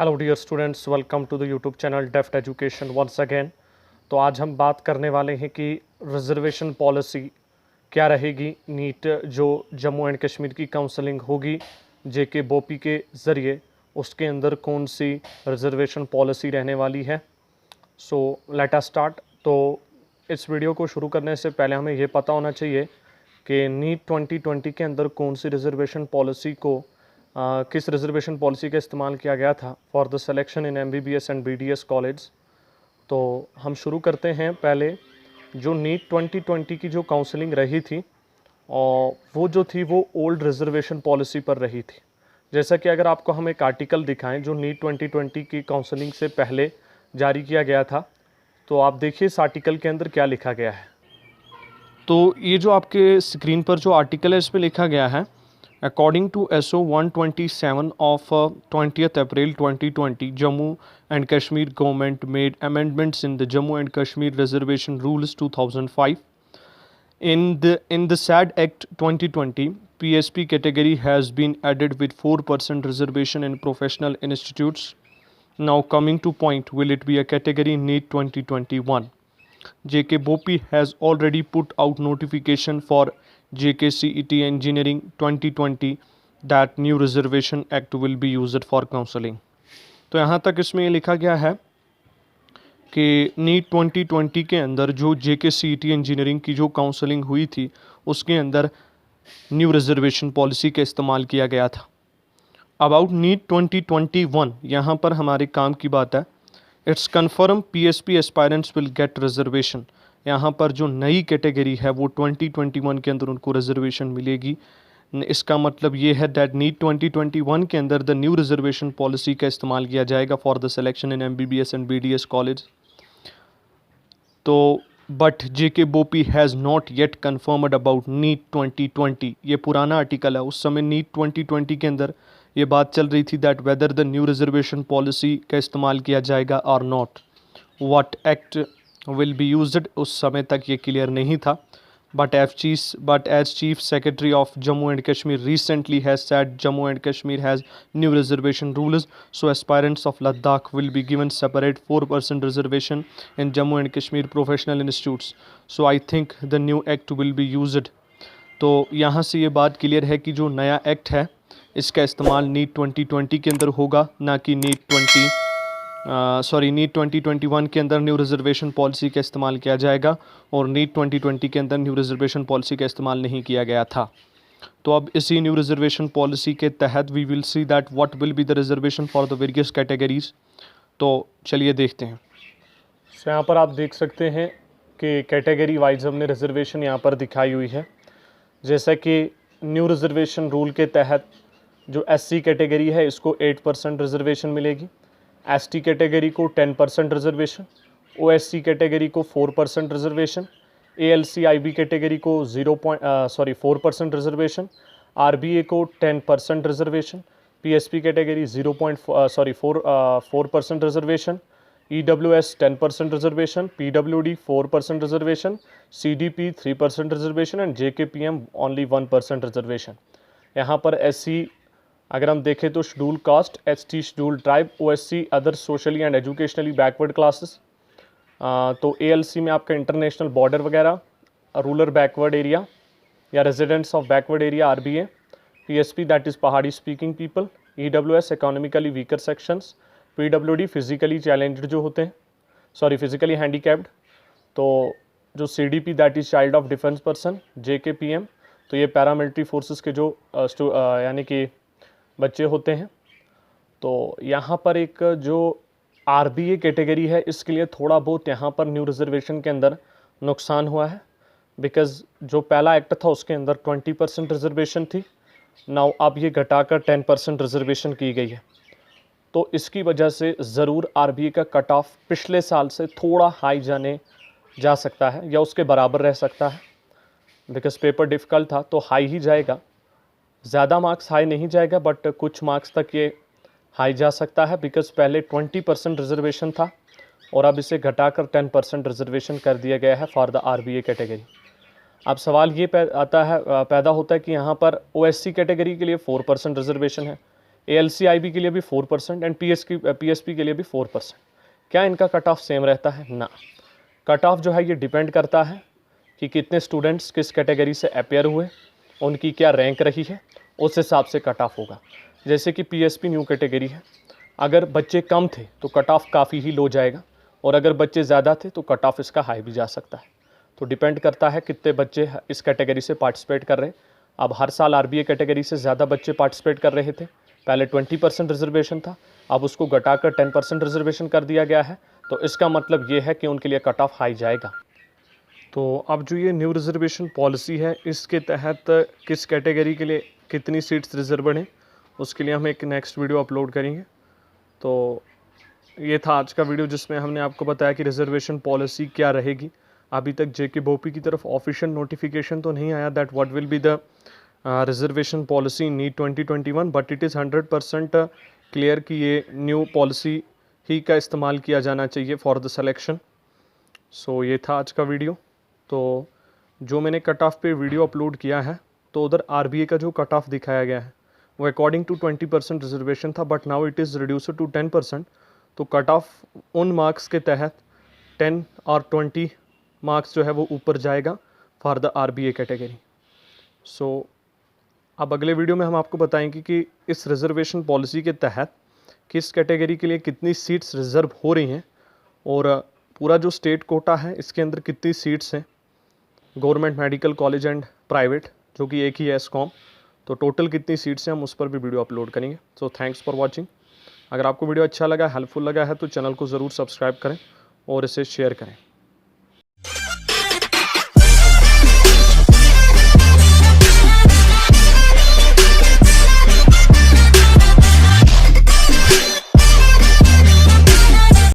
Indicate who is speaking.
Speaker 1: Hello dear students, welcome to the YouTube channel Deft Education once again. तो आज हम बात करने वाले हैं कि रिजर्वेशन पॉलिसी क्या रहेगी। नीट जो जम्मू एंड कश्मीर की काउंसलिंग होगी जेके बोपी के ज़रिए, उसके अंदर कौन सी रिजर्वेशन पॉलिसी रहने वाली है। So let us start. तो इस वीडियो को शुरू करने से पहले हमें ये पता होना चाहिए कि नीट 2020 के अंदर कौन सी रिजर्वेशन पॉलिसी को किस रिजर्वेशन पॉलिसी का इस्तेमाल किया गया था for the selection in MBBS and BDS college. तो हम शुरू करते हैं पहले जो नीट 2020 की जो काउंसलिंग रही थी, और वो जो थी वो ओल्ड रिजर्वेशन पॉलिसी पर रही थी। जैसा कि अगर आपको हम एक आर्टिकल दिखाएं जो नीट 2020 की काउंसलिंग से पहले जारी किया गया था, तो आप देखिए इस आर्टिकल के अंदर क्या लिखा गया है। तो ये जो आपके स्क्रीन पर जो आर्टिकल है इस पर लिखा गया है, According to SO 127 of 20th April 2020, Jammu and Kashmir government made amendments in the Jammu and Kashmir Reservation Rules 2005. In the SAD Act 2020, PSP category has been added with 4% reservation in professional institutes. Now coming to point, will it be a category in NEET 2021? JK Bopi has already put out notification for JKCET Engineering 2020 that new reservation act will be used for counseling. तो यहाँ तक इसमें ये लिखा गया है कि NEET 2020 के अंदर जो JKCET इंजीनियरिंग की जो काउंसलिंग हुई थी उसके अंदर न्यू रिजर्वेशन पॉलिसी का इस्तेमाल किया गया था। अबाउट नीट 2021, यहाँ पर हमारे काम की बात है। It's confirm PSP aspirants will get reservation. यहाँ पर जो नई कैटेगरी है वो 2021 के अंदर उनको रिजर्वेशन मिलेगी। इसका मतलब ये है दैट नीट 2021 के अंदर द न्यू रिजर्वेशन पॉलिसी का इस्तेमाल किया जाएगा for the selection in MBBS and BDS college. तो but JK BOPEE has not yet confirmed about NEET 2020। ये पुराना आर्टिकल है, उस समय नीट 2020 के अंदर ये बात चल रही थी that whether the new reservation policy का इस्तेमाल किया जाएगा और not, what act will be used, उस समय तक ये क्लियर नहीं था। But as chief secretary of Jammu and Kashmir recently has said Jammu and Kashmir has new reservation rules, so aspirants of Ladakh will be given separate 4% reservation in Jammu and Kashmir professional institutes, so I think the new act will be used. तो यहाँ से ये बात clear है कि जो नया act है इसका इस्तेमाल नीट 2020 के अंदर होगा, ना कि नीट 2021 के अंदर न्यू रिजर्वेशन पॉलिसी का इस्तेमाल किया जाएगा और नीट 2020 के अंदर न्यू रिजर्वेशन पॉलिसी का इस्तेमाल नहीं किया गया था। तो अब इसी न्यू रिजर्वेशन पॉलिसी के तहत we will see that what will be the reservation for the various categories. तो चलिए देखते हैं। तो यहाँ पर आप देख सकते हैं कि कैटेगरी वाइज हमने रिजर्वेशन यहाँ पर दिखाई हुई है। जैसा कि न्यू रिजर्वेशन रूल के तहत जो SC कैटेगरी है इसको 8% रिजर्वेशन मिलेगी, ST कैटेगरी को 10% रिजर्वेशन, OSC कैटेगरी को 4% रिजर्वेशन, ALC IB कैटेगरी को 4% रिजर्वेशन, RBA को 10% reservation, PSP category 4% reservation, EWS 10% reservation, PWD 4% reservation, CDP 3% reservation and JKPM only 1% reservation. यहाँ पर SC अगर हम देखें तो schedule caste, ST schedule tribe, OSC other socially and educationally backward classes. तो ALC में आपका इंटरनेशनल बॉर्डर वगैरह, रूरल बैकवर्ड एरिया या residents of backward area RBA, PSP that is Pahari speaking people, EWS economically weaker sections, PWD physically challenged जो होते हैं, physically handicapped. तो जो CDP that is child of defence person, JKPM तो ये paramilitary forces के जो यानी कि बच्चे होते हैं। तो यहाँ पर एक जो RBA कैटेगरी है इसके लिए थोड़ा बहुत यहाँ पर न्यू रिजर्वेशन के अंदर नुकसान हुआ है, बिकॉज़ जो पहला एक्ट था उसके अंदर 20% रिजर्वेशन थी, नाउ अब ये घटाकर 10% रिजर्वेशन की गई है। तो इसकी वजह से ज़रूर RBA का कट ऑफ पिछले साल से थोड़ा हाई जा सकता है या उसके बराबर रह सकता है, बिकॉज़ पेपर डिफ़िकल्ट था तो हाई ही जाएगा। ज़्यादा मार्क्स हाई नहीं जाएगा बट कुछ मार्क्स तक ये हाई जा सकता है, बिकॉज़ पहले 20% रिजर्वेशन था और अब इसे घटाकर 10% रिजर्वेशन कर दिया गया है फॉर द RBA कैटेगरी। अब सवाल ये पैदा होता है कि यहाँ पर OSC कैटेगरी के लिए 4% रिजर्वेशन है, ALCIB के लिए भी 4% एंड PSP के लिए भी 4%। क्या इनका कट ऑफ सेम रहता है? ना, कट ऑफ जो है ये डिपेंड करता है कि कितने स्टूडेंट्स किस कैटेगरी से अपेयर हुए, उनकी क्या रैंक रही है, उस हिसाब से कट ऑफ होगा। जैसे कि PSP न्यू कैटेगरी है, अगर बच्चे कम थे तो कट ऑफ काफ़ी ही लो जाएगा, और अगर बच्चे ज़्यादा थे तो कट ऑफ इसका हाई भी जा सकता है। तो डिपेंड करता है कितने बच्चे इस कैटेगरी से पार्टिसिपेट कर रहे हैं। अब हर साल RBA कैटेगरी से ज़्यादा बच्चे पार्टिसिपेट कर रहे थे। पहले 20% रिजर्वेशन था, अब उसको घटाकर 10% रिजर्वेशन कर दिया गया है। तो इसका मतलब ये है कि उनके लिए कट ऑफ हाई जाएगा। तो अब जो ये न्यू रिजर्वेशन पॉलिसी है, इसके तहत किस कैटेगरी के लिए कितनी सीट्स रिजर्वड हैं, उसके लिए हम एक नेक्स्ट वीडियो अपलोड करेंगे। तो ये था आज का वीडियो, जिसमें हमने आपको बताया कि रिजर्वेशन पॉलिसी क्या रहेगी। अभी तक JK BOP की तरफ ऑफिशियल नोटिफिकेशन तो नहीं आया that what will be the reservation policy in NEET 2021, but it is 100% clear कि ये न्यू पॉलिसी ही का इस्तेमाल किया जाना चाहिए फॉर द सिलेक्शन। सो ये था आज का वीडियो। तो जो मैंने कट ऑफ पे वीडियो अपलोड किया है, तो उधर RBA का जो कट ऑफ दिखाया गया है वो अकॉर्डिंग टू 20% रिजर्वेशन था, but now it is reduced to 10%। तो कट ऑफ उन मार्क्स के तहत 10 और 20 मार्क्स जो है वो ऊपर जाएगा फॉर द RBA कैटेगरी। सो अब अगले वीडियो में हम आपको बताएंगे कि इस रिजर्वेशन पॉलिसी के तहत किस कैटेगरी के लिए कितनी सीट्स रिजर्व हो रही हैं, और पूरा जो स्टेट कोटा है इसके अंदर कितनी सीट्स हैं, government medical college and private, जो कि एक ही है एस्कॉम। तो टोटल कितनी सीट्स हैं, हम उस पर भी वीडियो अपलोड करेंगे। So thanks for watching. अगर आपको वीडियो अच्छा लगा, हेल्पफुल लगा है, तो चैनल को ज़रूर सब्सक्राइब करें और इसे शेयर करें।